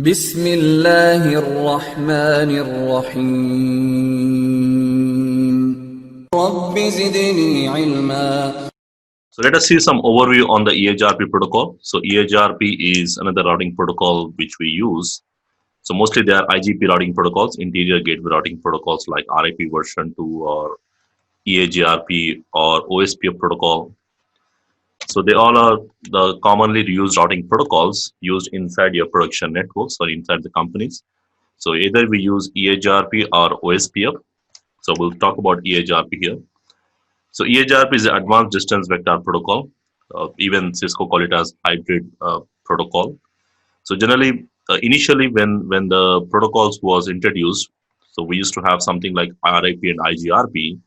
बिस्मिल्लाहिर रहमानिर Rahim rabbi ज़िदनी इल्मा. So let us see some overview on the EHRP protocol. So EHRP is another routing protocol which we use. So mostly they are IGP routing protocols, interior gateway routing protocols like RIP version 2 or EAGRP or OSPF protocol. So they all are the commonly used routing protocols used inside your production networks or inside the companies. So either we use EHRP or OSPF. So we'll talk about EHRP here. So EHRP is the Advanced Distance Vector Protocol. Even Cisco call it as hybrid protocol. So generally, initially when the protocols was introduced, so we used to have something like RIP and IGRP.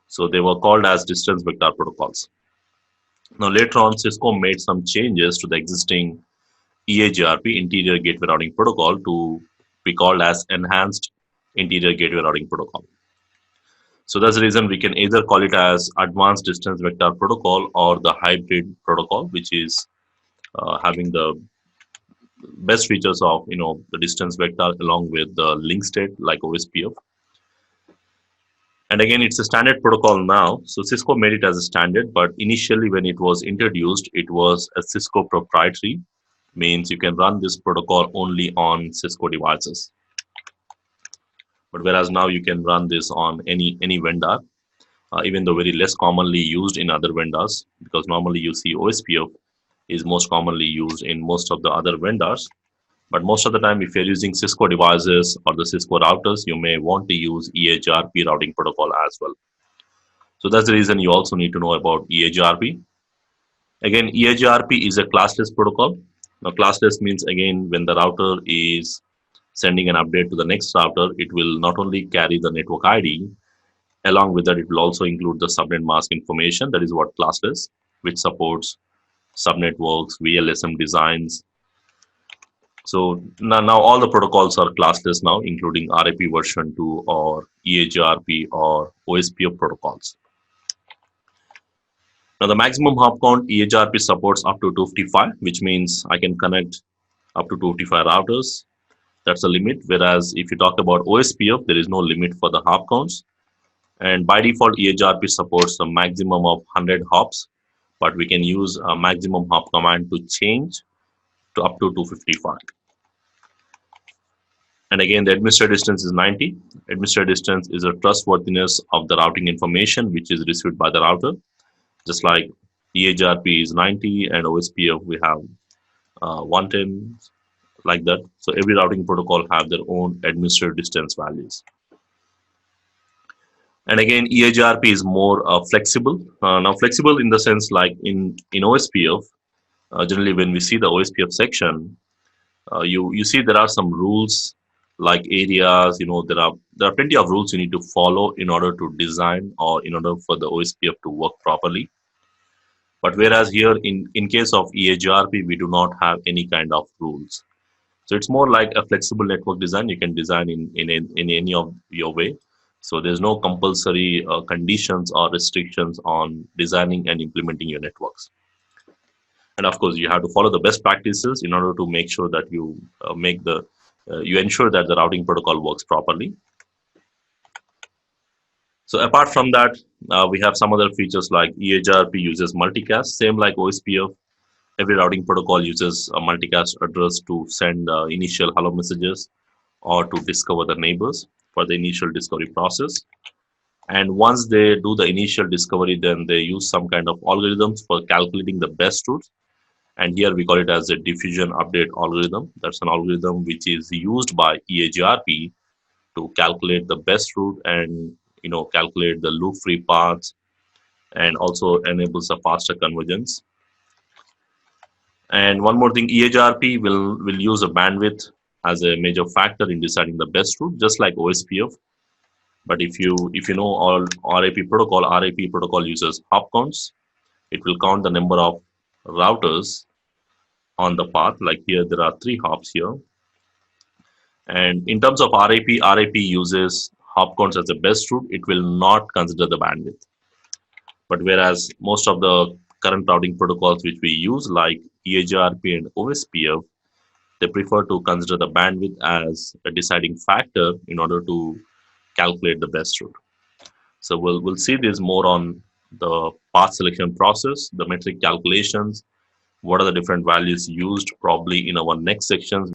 So they were called as distance vector protocols. Now later on, Cisco made some changes to the existing EAGRP, Interior Gateway Routing Protocol, to be called as Enhanced Interior Gateway Routing Protocol. So that's the reason we can either call it as Advanced Distance Vector Protocol or the Hybrid Protocol, which is having the best features of the distance vector along with the link state like OSPF. And again, it's a standard protocol now. So Cisco made it as a standard, but initially when it was introduced, it was a Cisco proprietary, means you can run this protocol only on Cisco devices. But whereas now you can run this on any vendor, even though very less commonly used in other vendors, because normally you see OSPF is most commonly used in most of the other vendors. But most of the time, if you're using Cisco devices or the Cisco routers, you may want to use EHRP routing protocol as well. So that's the reason you also need to know about EHRP. Again, EHRP is a classless protocol. Now, classless means, again, when the router is sending an update to the next router, it will not only carry the network ID, along with that, it will also include the subnet mask information. That is what classless, which supports subnetworks, VLSM designs. So now all the protocols are classless now, including RIP version 2 or EHRP or OSPF protocols. Now the maximum hop count EHRP supports up to 255, which means I can connect up to 255 routers. That's the limit. Whereas if you talk about OSPF, there is no limit for the hop counts. And by default, EHRP supports a maximum of 100 hops, but we can use a maximum hop command to change to up to 255. And again, the administrator distance is 90. Administrator distance is a trustworthiness of the routing information which is received by the router. Just like EHRP is 90 and OSPF we have 110, like that. So every routing protocol have their own administrator distance values. And again, EHRP is more flexible. Now flexible in the sense like in OSPF, generally when we see the OSPF section, you see there are some rules like areas. There are plenty of rules you need to follow in order to design or in order for the OSPF to work properly. But whereas here in case of EHRP, we do not have any kind of rules. So it's more like a flexible network design. You can design in any of your way. So there's no compulsory conditions or restrictions on designing and implementing your networks. And of course, you have to follow the best practices in order to make sure that you you ensure that the routing protocol works properly. So apart from that, we have some other features like EHRP uses multicast, same like OSPF. Every routing protocol uses a multicast address to send initial hello messages or to discover the neighbors for the initial discovery process. And once they do the initial discovery, then they use some kind of algorithms for calculating the best routes. And here we call it as a diffusion update algorithm. That's an algorithm which is used by EHRP to calculate the best route and calculate the loop-free paths, and also enables a faster convergence. And one more thing, EHRP will use a bandwidth as a major factor in deciding the best route, just like OSPF. But if you know all RIP protocol uses hop counts. It will count the number of routers on the path. Like here, there are 3 hops here. And in terms of RIP uses hop counts as the best route. It will not consider the bandwidth. But whereas most of the current routing protocols which we use, like EHRP and OSPF, they prefer to consider the bandwidth as a deciding factor in order to calculate the best route. So we'll see this more on the path selection process, the metric calculations, what are the different values used probably in our next sections.